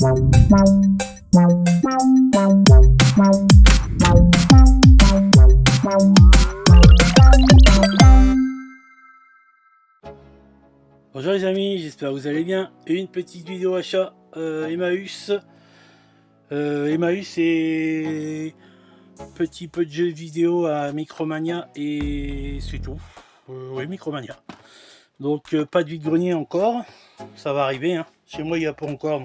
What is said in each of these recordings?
Bonjour les amis, j'espère que vous allez bien. Une petite vidéo achat Emmaüs. Emmaüs est petit peu de jeux vidéo à Micromania et c'est tout. Oui, Micromania. Donc pas de vide-grenier encore, ça va arriver. Hein. Chez moi il n'y a pas encore,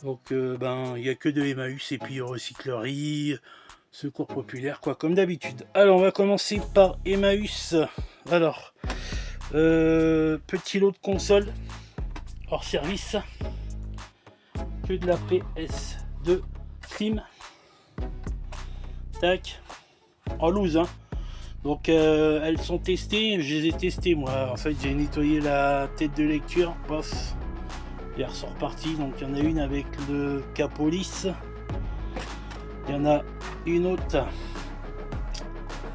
donc ben il n'y a que de Emmaüs et puis recyclerie, secours populaire quoi, comme d'habitude. Alors on va commencer par Emmaüs. Alors. Petit lot de console hors service, que de la PS2 Slim, tac, en loose hein. Donc elles sont testées, je les ai testées moi. En fait j'ai nettoyé la tête de lecture, bof, et elle ressort partie. Donc il y en a une avec le capot lisse, il y en a une autre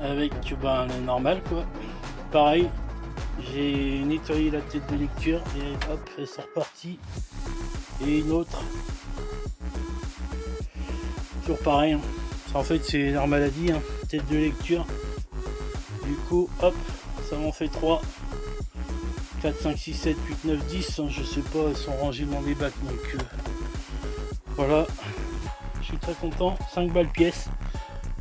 avec ben le normal quoi, pareil. J'ai nettoyé la tête de lecture et hop, elle sort partie. Et une autre, toujours pareil. Hein. En fait, c'est leur maladie, hein. Tête de lecture. Du coup, hop, ça m'en fait 3. 4, 5, 6, 7, 8, 9, 10. Hein, je sais pas, elles sont rangées dans des bacs. Donc voilà, je suis très content. 5 balles pièce.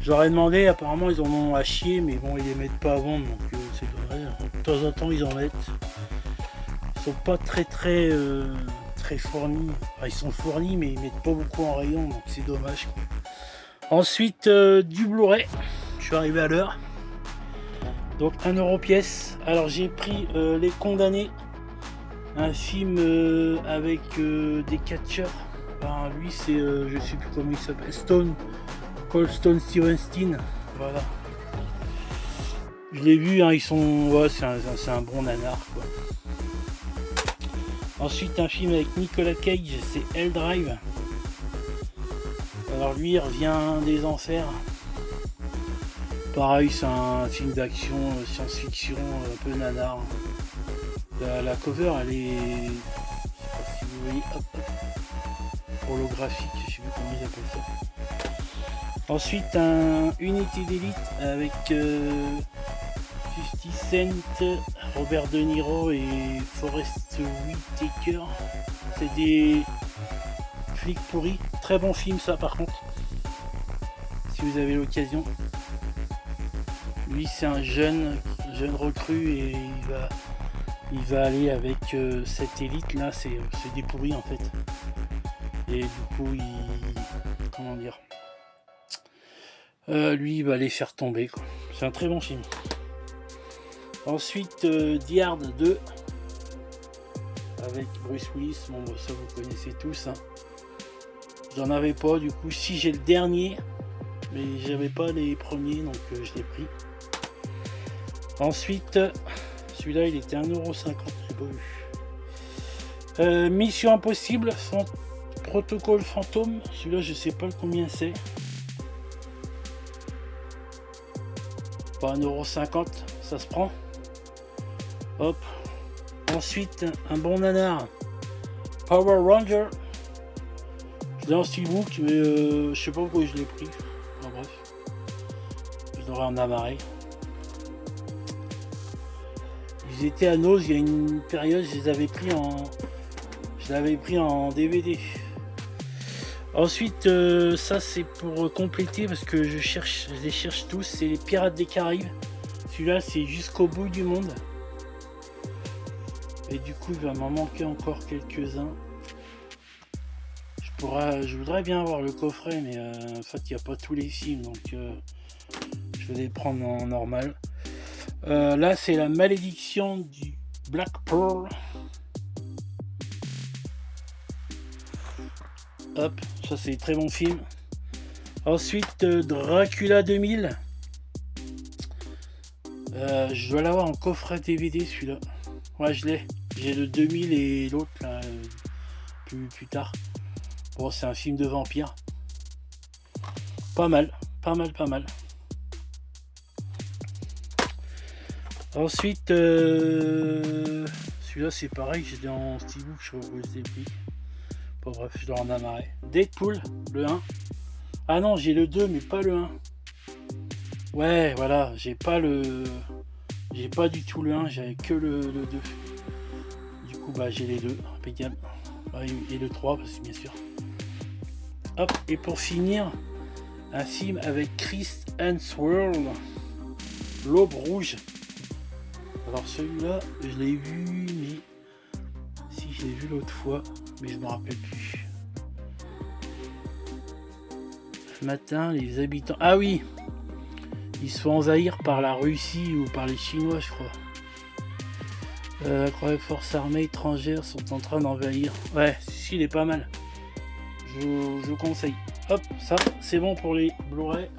J'aurais demandé, apparemment ils en ont à chier, mais bon, ils les mettent pas à vendre, donc c'est dommage. De temps en temps, ils en mettent. Ils sont pas très fournis. Enfin, ils sont fournis, mais ils mettent pas beaucoup en rayon, donc c'est dommage. Ensuite, du Blu-ray. Je suis arrivé à l'heure. Donc 1 euro pièce. Alors j'ai pris Les Condamnés, un film avec des catcheurs. Enfin, lui, c'est, je sais plus comment il s'appelle, Colston Stevenson, voilà. Je l'ai vu, hein, ils sont, ouais, c'est un bon nanar quoi. Ensuite un film avec Nicolas Cage, c'est Hell Drive. Alors lui il revient des enfers. Pareil, c'est un film d'action, science-fiction, un peu nanar. La cover elle est, je sais pas si vous voyez, hop, holographique, je sais plus comment ils appellent ça. Ensuite un Unité d'élite avec 50 Cent, Robert De Niro et Forest Whitaker. C'est des flics pourris. Très bon film ça par contre. Si vous avez l'occasion. Lui c'est un jeune recrue et il va aller avec cette élite là. C'est des pourris en fait. Et du coup comment dire, lui il va les faire tomber quoi. C'est un très bon film. Ensuite Die Hard 2 avec Bruce Willis. Bon ça vous connaissez tous hein. J'en avais pas, du coup si j'ai le dernier, mais j'avais pas les premiers, donc je l'ai pris. Ensuite celui-là il était 1,50€, j'ai pas vu. Mission Impossible, Protocole Fantôme, celui-là je sais pas combien c'est. Pas 1,50€, ça se prend. Hop. Ensuite un bon nanar, Power Ranger. Je l'ai en steelbook, mais je sais pas pourquoi je l'ai pris. Enfin, bref, je devrais en amarrer. Ils étaient à Nose il y a une période, je l'avais pris en DVD. Ensuite ça c'est pour compléter parce que je les cherche tous, c'est les Pirates des Caraïbes. Celui-là c'est Jusqu'au bout du monde. Et du coup il va m'en manquer encore quelques-uns. Je voudrais bien avoir le coffret, mais en fait il n'y a pas tous les films, donc je vais les prendre en normal. Là c'est La Malédiction du Black Pearl. Hop, ça c'est très bon film. Ensuite Dracula 2000. Je dois l'avoir en coffret DVD celui-là. Ouais, je l'ai. J'ai le 2000 et l'autre là, plus tard. Bon, c'est un film de vampire. Pas mal. Ensuite, celui-là c'est pareil, j'étais en steelbook, je crois que je l'ai pris. Bon bref, je dois en amarrer. Deadpool, le 1. Ah non, j'ai le 2 mais pas le 1. Ouais, voilà, j'ai pas du tout le 1, j'avais que le 2. Du coup, bah j'ai les deux, impeccable. Ouais, et le 3 parce que bien sûr. Hop, et pour finir, un film avec Chris Hemsworth, L'Aube Rouge. Alors celui-là, je l'ai vu, mais si je l'ai vu l'autre fois, mais je me rappelle plus. Ce matin, les habitants. Ah oui, ils se font envahir par la Russie ou par les Chinois, je crois. Les forces armées étrangères sont en train d'envahir. Ouais, si, il est pas mal. Je vous conseille. Hop, ça, c'est bon pour les Blu-ray.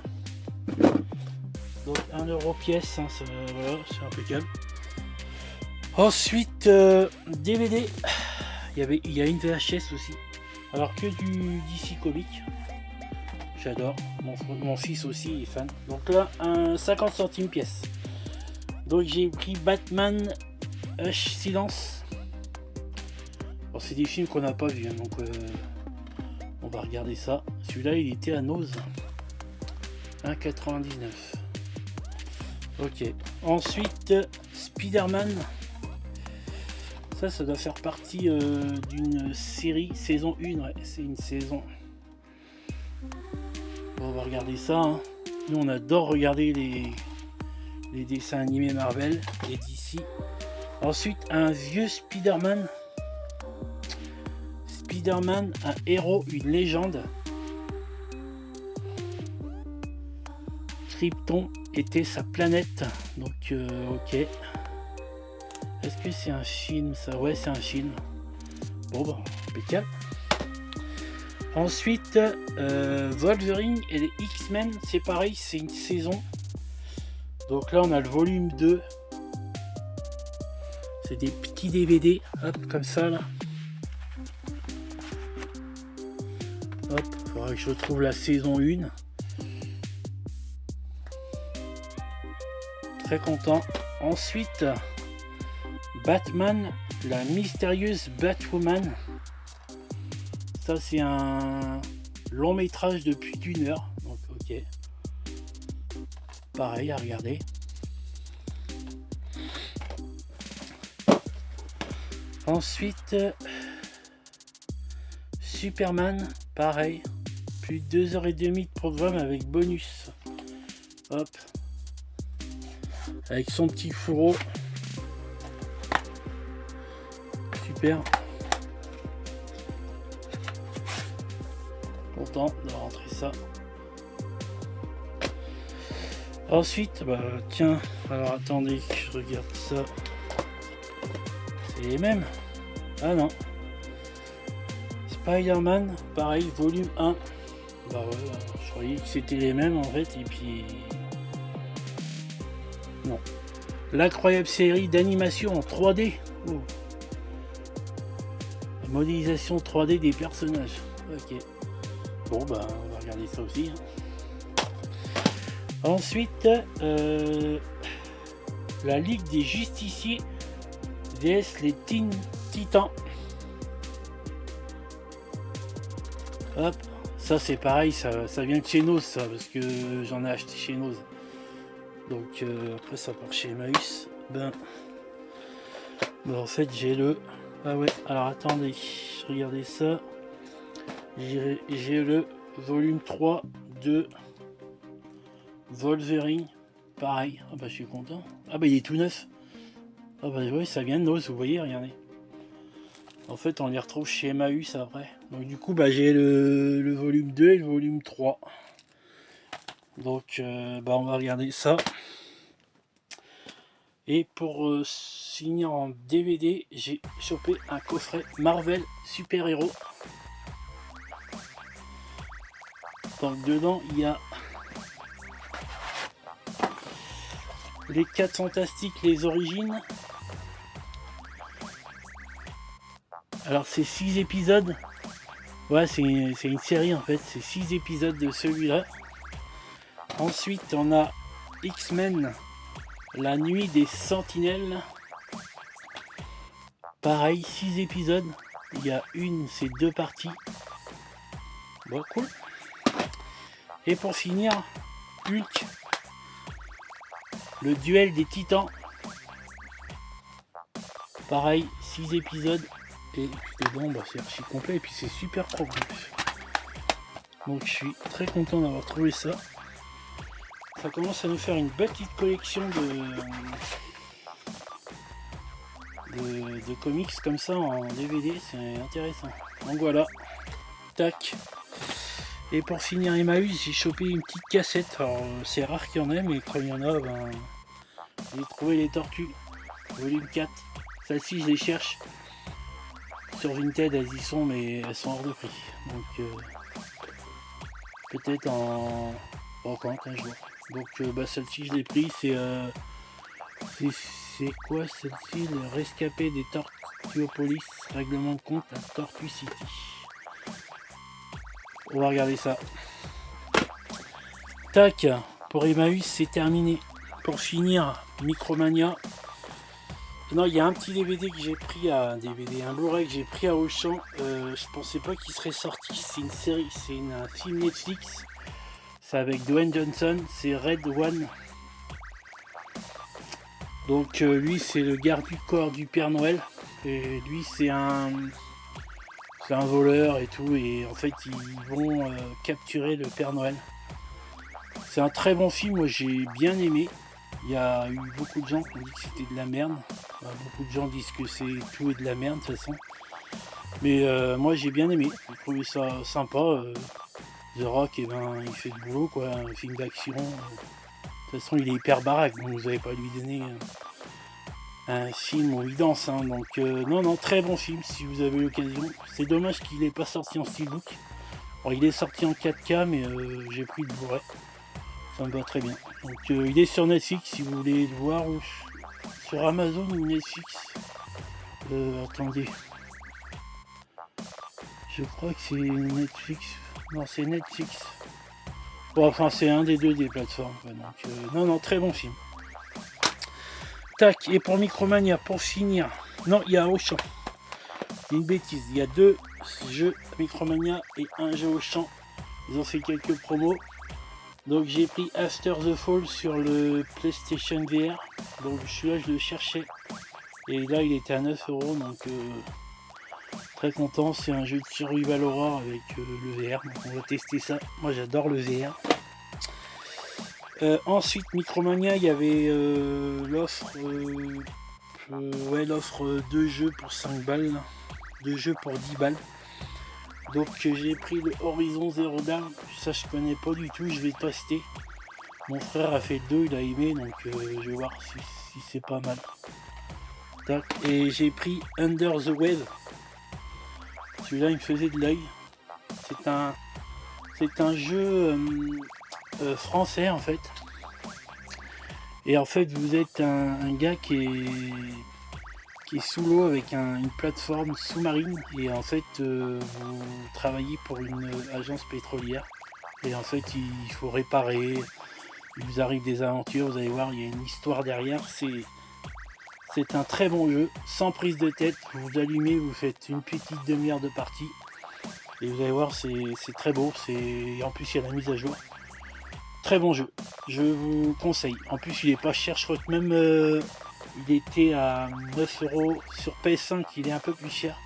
Donc 1 euro pièce, hein, ça, voilà, c'est impeccable. Ensuite, DVD. Il y a une VHS aussi. Alors que du DC Comics. J'adore. Mon fils aussi est fan. Donc là, un 50 centimes pièce. Donc j'ai pris Batman Hush Silence. Alors c'est des films qu'on n'a pas vus, hein, donc on va regarder ça. Celui-là, il était à Nose. 1,99. Ok. Ensuite, Spider-Man. Ça doit faire partie d'une série, saison 1. Ouais, c'est une saison. Bon, on va regarder ça. Hein. Nous, on adore regarder les dessins animés Marvel et DC. Ensuite, un vieux Spider-Man. Spider-Man, un héros, une légende. Krypton était sa planète. Donc, ok. Est-ce que c'est un film ça? Ouais, c'est un film. Bon, bah, impeccable. Ensuite, Wolverine et les X-Men, c'est pareil, c'est une saison. Donc là, on a le volume 2. C'est des petits DVD, hop, comme ça, là. Hop, il faudra que je retrouve la saison 1. Très content. Ensuite, Batman, la mystérieuse Batwoman. Ça, c'est un long métrage de plus d'1 heure. Donc, ok. Pareil à regarder. Ensuite, Superman, pareil. Plus de 2h30 de programme avec bonus. Hop. Avec son petit fourreau. Super. Content de rentrer ça. Ensuite, bah tiens, alors attendez que je regarde ça. C'est les mêmes? Ah non. Spider-Man, pareil, volume 1. Bah ouais, je croyais que c'était les mêmes en fait, et puis... Non. L'incroyable série d'animation en 3D. Oh. La modélisation 3D des personnages. Ok. Bon, bah, on va regarder ça aussi. Hein. Ensuite, la Ligue des Justiciers vs les Teen Titans. Hop, ça c'est pareil, ça vient de chez Nose, ça, parce que j'en ai acheté chez Nose. Donc après ça part chez Emmaüs. Ben en fait j'ai le... Ah ouais, alors attendez, regardez ça. J'ai le volume 3 de Wolverine. Pareil, ah bah je suis content. Ah bah il est tout neuf. Ah bah oui, ça vient de Nose, vous voyez, regardez. En fait on les retrouve chez Emmaüs après. Donc du coup bah j'ai le volume 2 et le volume 3. Donc bah on va regarder ça. Et pour finir en DVD, j'ai chopé un coffret Marvel Super Héros. Donc dedans il y a les 4 Fantastiques, les origines. Alors c'est 6 épisodes. Ouais, c'est une série en fait, c'est 6 épisodes de celui-là. Ensuite on a X-Men, la nuit des sentinelles. Pareil, 6 épisodes. Il y a c'est 2 parties. Bon, cool. Et pour finir, Hulk, le duel des titans. Pareil, 6 épisodes. Et dedans, bah, c'est archi complet. Et puis c'est super propre. Donc je suis très content d'avoir trouvé ça. Ça commence à nous faire une petite collection de comics comme ça en DVD. C'est intéressant. Donc voilà. Tac. Et pour finir Emmaüs, j'ai chopé une petite cassette. Alors c'est rare qu'il y en ait, mais quand il y en a, ben, j'ai trouvé les Tortues, volume 4. Celles-ci, je les cherche. Sur Vinted, elles y sont, mais elles sont hors de prix. Donc peut-être en brocante un jour. Donc bah, celle-ci, je l'ai pris. C'est quoi celle-ci? Le rescapé des Tortuopolis, règlement de compte à Tortue City. On va regarder ça. Tac, pour Emmaüs, c'est terminé. Pour finir, Micromania. Non, il y a un petit DVD que j'ai pris un Blu-ray que j'ai pris à Auchan. Je pensais pas qu'il serait sorti. C'est une série, c'est un film Netflix. C'est avec Dwayne Johnson, c'est Red One. Donc lui, c'est le garde du corps du Père Noël. Et lui, c'est un voleur et tout. Et en fait, ils vont capturer le Père Noël. C'est un très bon film, moi j'ai bien aimé. Il y a eu beaucoup de gens qui ont dit que c'était de la merde. Beaucoup de gens disent que tout est de la merde de toute façon. Mais moi j'ai bien aimé. J'ai trouvé ça sympa. The Rock, eh ben, il fait le boulot, quoi. Un film d'action. De toute façon, il est hyper baraque, donc vous n'allez pas lui donner un film où il danse. Hein. Donc non, très bon film si vous avez l'occasion. C'est dommage qu'il n'ait pas sorti en steelbook. Alors, il est sorti en 4K, mais j'ai pris le Blu-ray. Ça me va très bien. Donc il est sur Netflix si vous voulez le voir, ou sur Amazon ou Netflix. Attendez. Je crois que c'est Netflix. Non, c'est Netflix. Bon, enfin, c'est un des deux des plateformes. Quoi. Donc, non, très bon film. Tac, et pour Micromania, pour finir. Non, il y a Auchan. C'est une bêtise. Il y a 2 jeux Micromania et un jeu Auchan. Ils ont fait quelques promos. Donc j'ai pris After the Fall sur le PlayStation VR. Donc celui-là je le cherchais. Et là il était à 9 €. Donc très content. C'est un jeu de survival horror avec le VR. Donc on va tester ça. Moi j'adore le VR. Ensuite Micromania, il y avait l'offre. L'offre 2 jeux pour 5 balles. 2 jeux pour 10 balles. Donc j'ai pris le Horizon Zero Dawn, ça je connais pas du tout, je vais tester. Mon frère a fait le 2, il a aimé, donc je vais voir si c'est pas mal. Tac. Et j'ai pris Under the Web. Celui-là il me faisait de l'œil. C'est un jeu français en fait. Et en fait vous êtes un gars qui est sous l'eau avec une plateforme sous-marine, et en fait vous travaillez pour une agence pétrolière, et en fait il faut réparer, il vous arrive des aventures, vous allez voir, il y a une histoire derrière. C'est un très bon jeu, sans prise de tête, vous allumez, vous faites une petite demi-heure de partie, et vous allez voir, c'est très beau, en plus il y a la mise à jour. Très bon jeu, je vous conseille. En plus il est pas cher, je crois que même il était à 9 € sur PS5, il est un peu plus cher.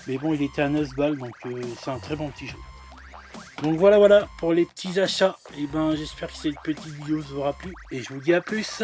Mais bon, il était à 9 balles, donc c'est un très bon petit jeu. Donc voilà pour les petits achats. Et ben j'espère que cette petite vidéo vous aura plu. Et je vous dis à plus.